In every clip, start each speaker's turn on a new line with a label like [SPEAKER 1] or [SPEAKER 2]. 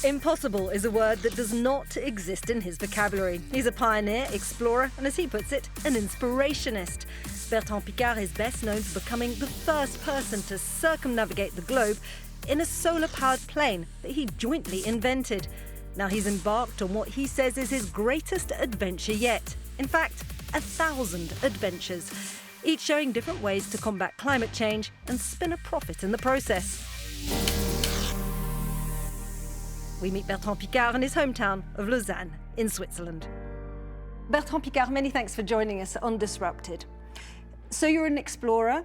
[SPEAKER 1] Impossible is a word that does not exist in his vocabulary. He's a pioneer, explorer, and as he puts it, an inspirationist. Bertrand Piccard is best known for becoming the first person to circumnavigate the globe in a solar-powered plane that he jointly invented. Now he's embarked on what he says is his greatest adventure yet. In fact, 1,000 adventures, each showing different ways to combat climate change and spin a profit in the process. We meet Bertrand Piccard in his hometown of Lausanne in Switzerland. Bertrand Piccard, many thanks for joining us on Disrupted. So you're an explorer,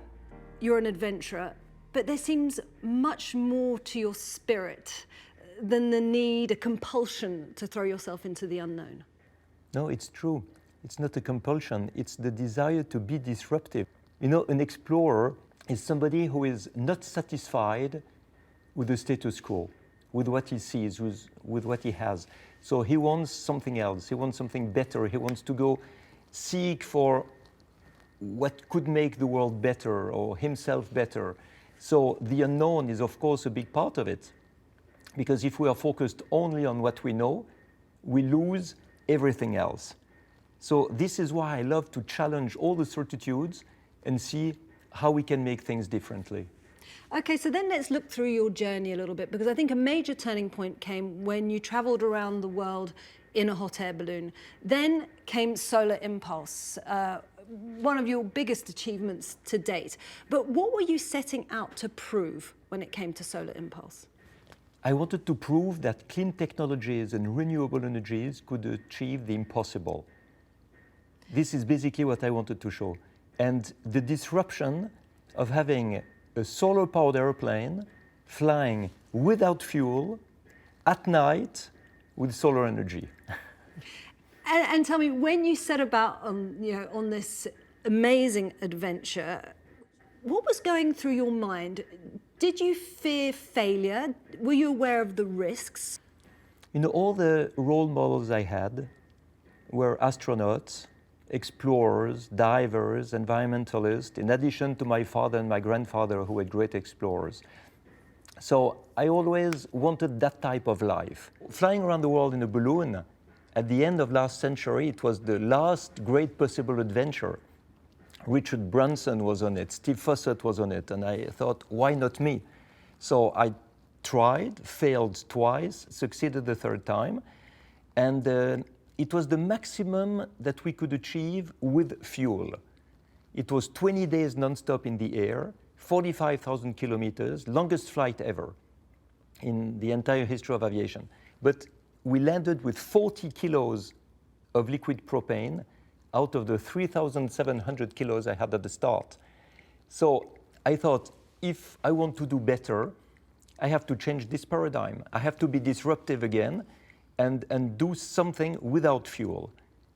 [SPEAKER 1] you're an adventurer, but there seems much more to your spirit than the need, a compulsion to throw yourself into the unknown.
[SPEAKER 2] No, it's true. It's not a compulsion, it's the desire to be disruptive. You know, an explorer is somebody who is not satisfied with the status quo, with what he sees, with what he has. So he wants something else, he wants something better, he wants to go seek for what could make the world better or himself better. So the unknown is of course a big part of it, because if we are focused only on what we know, we lose everything else. So this is why I love to challenge all the certitudes and see how we can make things differently.
[SPEAKER 1] Okay, so then let's look through your journey a little bit, because I think a major turning point came when you traveled around the world in a hot air balloon. Then came Solar Impulse, one of your biggest achievements to date. But what were you setting out to prove when it came to Solar Impulse?
[SPEAKER 2] I wanted to prove that clean technologies and renewable energies could achieve the impossible. This is basically what I wanted to show. And the disruption of having a solar-powered airplane flying without fuel at night with solar energy.
[SPEAKER 1] And tell me, when you set about on this amazing adventure, what was going through your mind? Did you fear failure? Were you aware of the risks?
[SPEAKER 2] You know, all the role models I had were astronauts, explorers, divers, environmentalists, in addition to my father and my grandfather who were great explorers. So I always wanted that type of life. Flying around the world in a balloon, at the end of last century, it was the last great possible adventure. Richard Branson was on it, Steve Fossett was on it, and I thought, why not me? So I tried, failed twice, succeeded the third time, and it was the maximum that we could achieve with fuel. It was 20 days non-stop in the air, 45,000 kilometers, longest flight ever in the entire history of aviation. But we landed with 40 kilos of liquid propane out of the 3,700 kilos I had at the start. So I thought, if I want to do better, I have to change this paradigm. I have to be disruptive again and do something without fuel,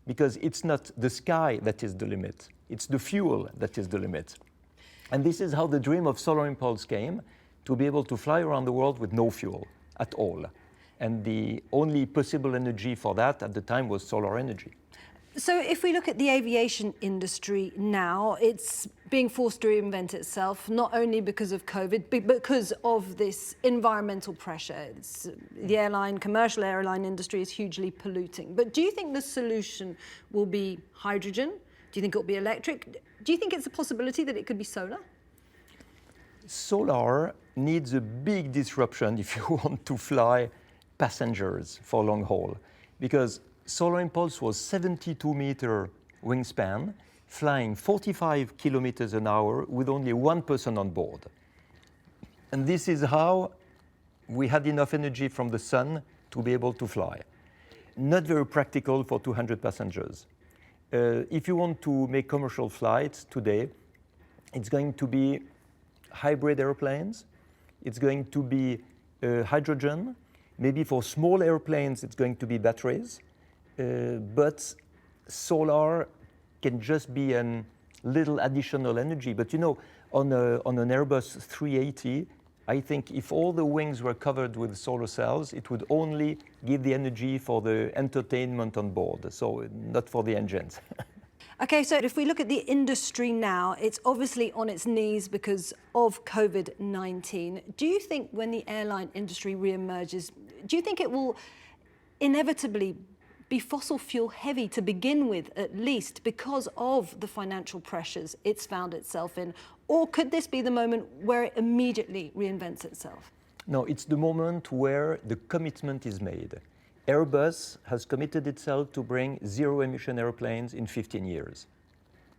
[SPEAKER 2] because it's not the sky that is the limit, it's the fuel that is the limit. And this is how the dream of Solar Impulse came, to be able to fly around the world with no fuel at all. And the only possible energy for that at the time was solar energy.
[SPEAKER 1] So if we look at the aviation industry now, it's being forced to reinvent itself, not only because of COVID, but because of this environmental pressure. The commercial airline industry is hugely polluting. But do you think the solution will be hydrogen? Do you think it will be electric? Do you think it's a possibility that it could be solar?
[SPEAKER 2] Solar needs a big disruption if you want to fly passengers for long haul, because Solar Impulse was 72-meter wingspan, flying 45 kilometers an hour with only one person on board. And this is how we had enough energy from the sun to be able to fly. Not very practical for 200 passengers. If you want to make commercial flights today, it's going to be hybrid airplanes, it's going to be hydrogen, maybe for small airplanes it's going to be batteries. But solar can just be a little additional energy. But you know, on an Airbus 380, I think if all the wings were covered with solar cells, it would only give the energy for the entertainment on board, so not for the engines.
[SPEAKER 1] Okay, so if we look at the industry now, it's obviously on its knees because of COVID-19. Do you think when the airline industry re-emerges, do you think it will inevitably be fossil fuel heavy to begin with, at least because of the financial pressures it's found itself in? Or could this be the moment where it immediately reinvents itself?
[SPEAKER 2] No, it's the moment where the commitment is made. Airbus has committed itself to bring zero-emission airplanes in 15 years.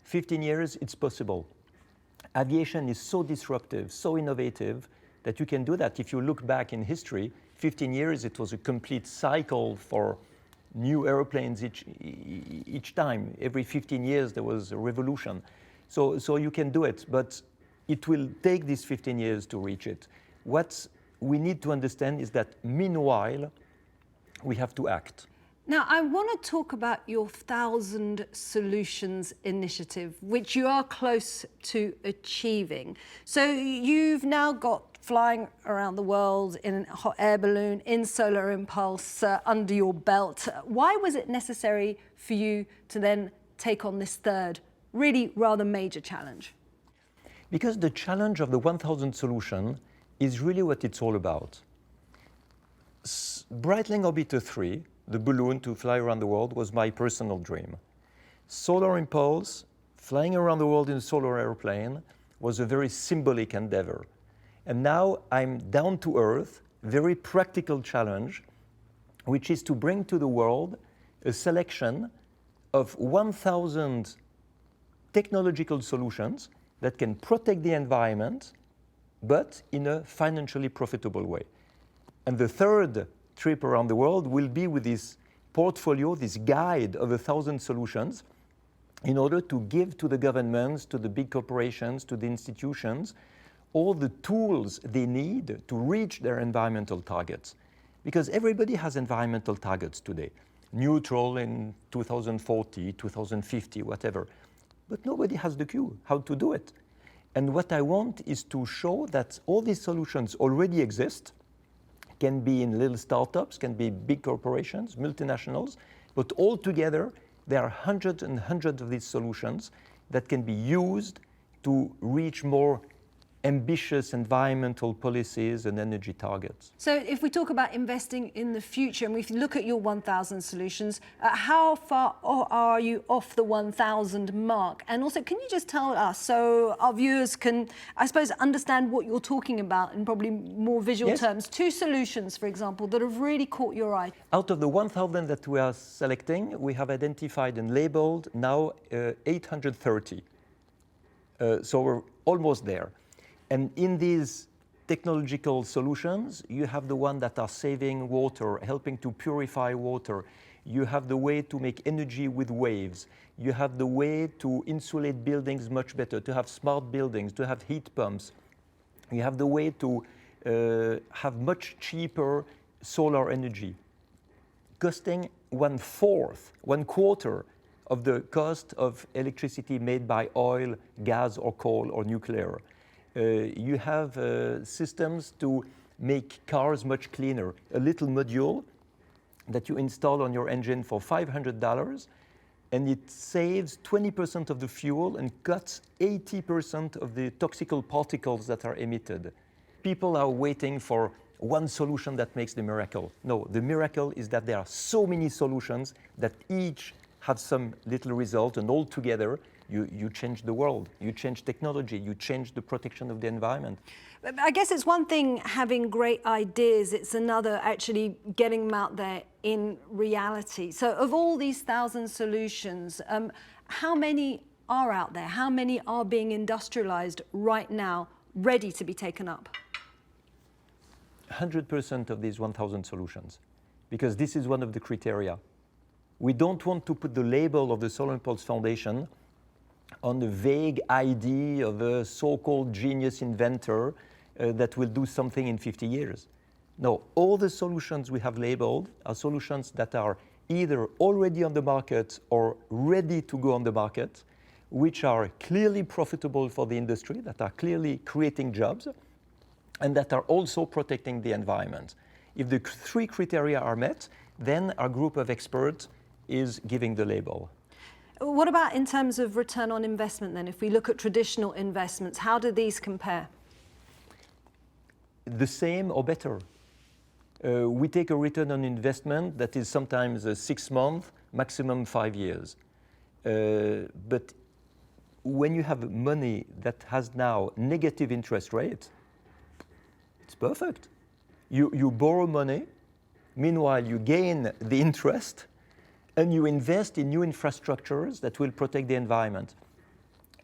[SPEAKER 2] 15 years, it's possible. Aviation is so disruptive, so innovative, that you can do that. If you look back in history, 15 years, it was a complete cycle for new airplanes each time. Every 15 years, there was a revolution. So you can do it, but it will take these 15 years to reach it. What we need to understand is that meanwhile, we have to act.
[SPEAKER 1] Now, I want to talk about your 1,000 Solutions initiative, which you are close to achieving. So you've now got flying around the world in a hot air balloon, in Solar Impulse, under your belt. Why was it necessary for you to then take on this third, really rather major challenge?
[SPEAKER 2] Because the challenge of the 1,000 Solution is really what it's all about. Breitling Orbiter 3, the balloon to fly around the world, was my personal dream. Solar Impulse, flying around the world in a solar airplane, was a very symbolic endeavor. And now I'm down to earth, very practical challenge, which is to bring to the world a selection of 1,000 technological solutions that can protect the environment, but in a financially profitable way. And the third trip around the world will be with this portfolio, this guide of 1,000 solutions, in order to give to the governments, to the big corporations, to the institutions, all the tools they need to reach their environmental targets. Because everybody has environmental targets today, neutral in 2040, 2050, whatever. But nobody has the clue how to do it. And what I want is to show that all these solutions already exist, can be in little startups, can be big corporations, multinationals, but all together, there are hundreds and hundreds of these solutions that can be used to reach more ambitious environmental policies and energy targets.
[SPEAKER 1] So if we talk about investing in the future, and we look at your 1,000 solutions, how far are you off the 1,000 mark? And also, can you just tell us, so our viewers can, I suppose, understand what you're talking about in probably more visual terms, 2 solutions, for example, that have really caught your eye?
[SPEAKER 2] Out of the 1,000 that we are selecting, we have identified and labeled now 830. So we're almost there. And in these technological solutions, you have the one that are saving water, helping to purify water. You have the way to make energy with waves. You have the way to insulate buildings much better, to have smart buildings, to have heat pumps. You have the way to have much cheaper solar energy, costing 1/4, 1/4 of the cost of electricity made by oil, gas, or coal, or nuclear. You have systems to make cars much cleaner. A little module that you install on your engine for $500, and it saves 20% of the fuel and cuts 80% of the toxical particles that are emitted. People are waiting for one solution that makes the miracle. No, the miracle is that there are so many solutions that each have some little result, and all together, you change the world, you change technology, you change the protection of the environment.
[SPEAKER 1] I guess it's one thing having great ideas, it's another actually getting them out there in reality. So of all these 1,000 solutions, how many are out there? How many are being industrialized right now, ready to be taken up?
[SPEAKER 2] 100% of these 1,000 solutions, because this is one of the criteria. We don't want to put the label of the Solar Impulse Foundation on the vague idea of a so-called genius inventor that will do something in 50 years. No, all the solutions we have labeled are solutions that are either already on the market or ready to go on the market, which are clearly profitable for the industry, that are clearly creating jobs, and that are also protecting the environment. If the 3 criteria are met, then our group of experts is giving the label.
[SPEAKER 1] What about in terms of return on investment then? If we look at traditional investments, how do these compare?
[SPEAKER 2] The same or better. We take a return on investment that is sometimes 6 months, maximum 5 years. But when you have money that has now negative interest rate, it's perfect. You borrow money, meanwhile you gain the interest, and you invest in new infrastructures that will protect the environment.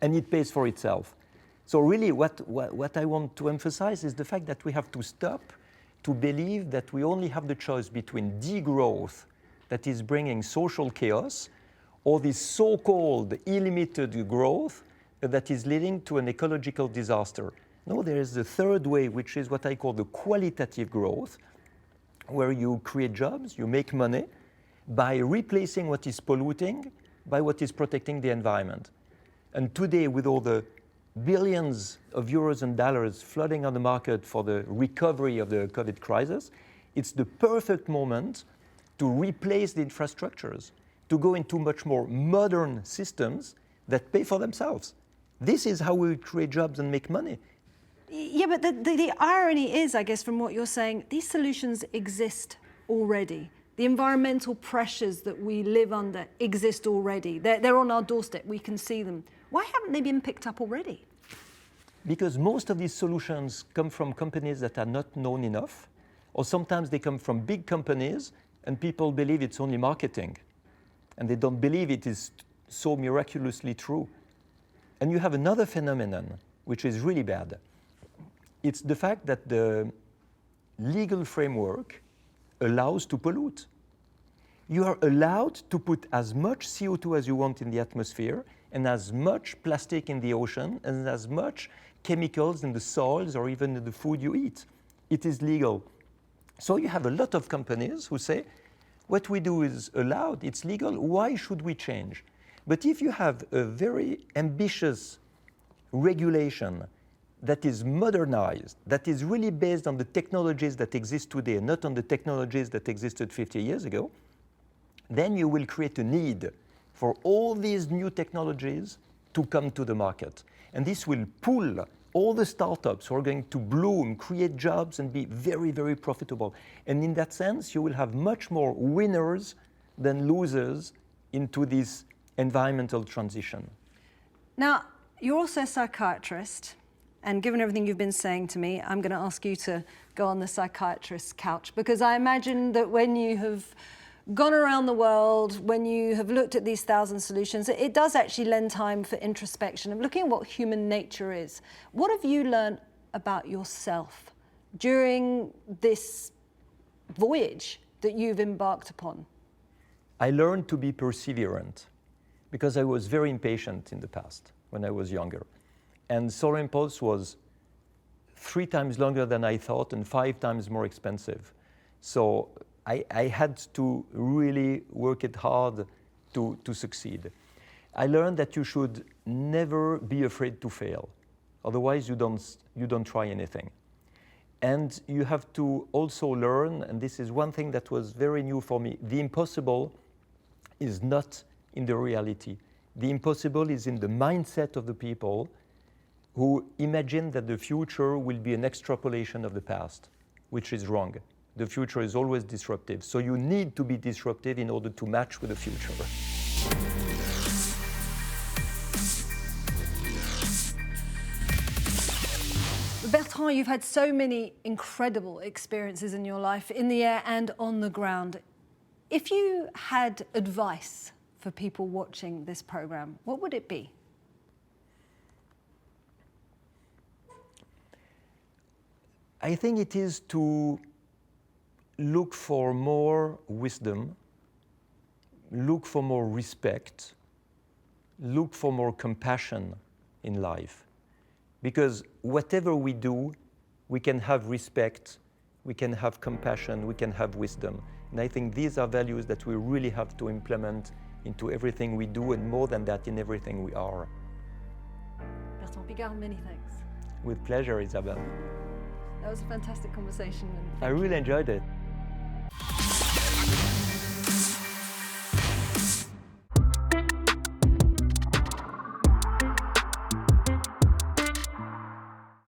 [SPEAKER 2] And it pays for itself. So really what I want to emphasize is the fact that we have to stop to believe that we only have the choice between degrowth that is bringing social chaos or this so-called illimited growth that is leading to an ecological disaster. No, there is the third way, which is what I call the qualitative growth, where you create jobs, you make money by replacing what is polluting by what is protecting the environment. And today, with all the billions of euros and dollars flooding on the market for the recovery of the COVID crisis, it's the perfect moment to replace the infrastructures, to go into much more modern systems that pay for themselves. This is how we create jobs and make money.
[SPEAKER 1] Yeah, but the irony is, I guess, from what you're saying, these solutions exist already. The environmental pressures that we live under exist already. They're on our doorstep, we can see them. Why haven't they been picked up already?
[SPEAKER 2] Because most of these solutions come from companies that are not known enough, or sometimes they come from big companies and people believe it's only marketing, and they don't believe it is so miraculously true. And you have another phenomenon, which is really bad. It's the fact that the legal framework allows to pollute. You are allowed to put as much CO2 as you want in the atmosphere and as much plastic in the ocean and as much chemicals in the soils or even in the food you eat. It is legal. So you have a lot of companies who say, what we do is allowed, it's legal, why should we change? But if you have a very ambitious regulation that is modernized, that is really based on the technologies that exist today, not on the technologies that existed 50 years ago, then you will create a need for all these new technologies to come to the market. And this will pull all the startups who are going to bloom, create jobs, and be very, very profitable. And in that sense, you will have much more winners than losers into this environmental transition.
[SPEAKER 1] Now, you're also a psychiatrist, and given everything you've been saying to me, I'm going to ask you to go on the psychiatrist's couch, because I imagine that when you have gone around the world, when you have looked at these 1,000 solutions, it does actually lend time for introspection of looking at what human nature is. What have you learned about yourself during this voyage that you've embarked upon?
[SPEAKER 2] I learned to be perseverant because I was very impatient in the past when I was younger. And Solar Impulse was 3 times longer than I thought and 5 times more expensive. So I had to really work it hard to succeed. I learned that you should never be afraid to fail. Otherwise, you don't try anything. And you have to also learn, and this is one thing that was very new for me, the impossible is not in the reality. The impossible is in the mindset of the people who imagine that the future will be an extrapolation of the past, which is wrong. The future is always disruptive. So you need to be disruptive in order to match with the future.
[SPEAKER 1] Bertrand, you've had so many incredible experiences in your life, in the air and on the ground. If you had advice for people watching this program, what would it be?
[SPEAKER 2] I think it is to look for more wisdom, look for more respect, look for more compassion in life. Because whatever we do, we can have respect, we can have compassion, we can have wisdom. And I think these are values that we really have to implement into everything we do, and more than that, in everything we are.
[SPEAKER 1] Bertrand Piccard, many thanks.
[SPEAKER 2] With pleasure, Isabelle.
[SPEAKER 1] That was a fantastic conversation.
[SPEAKER 2] I really enjoyed it.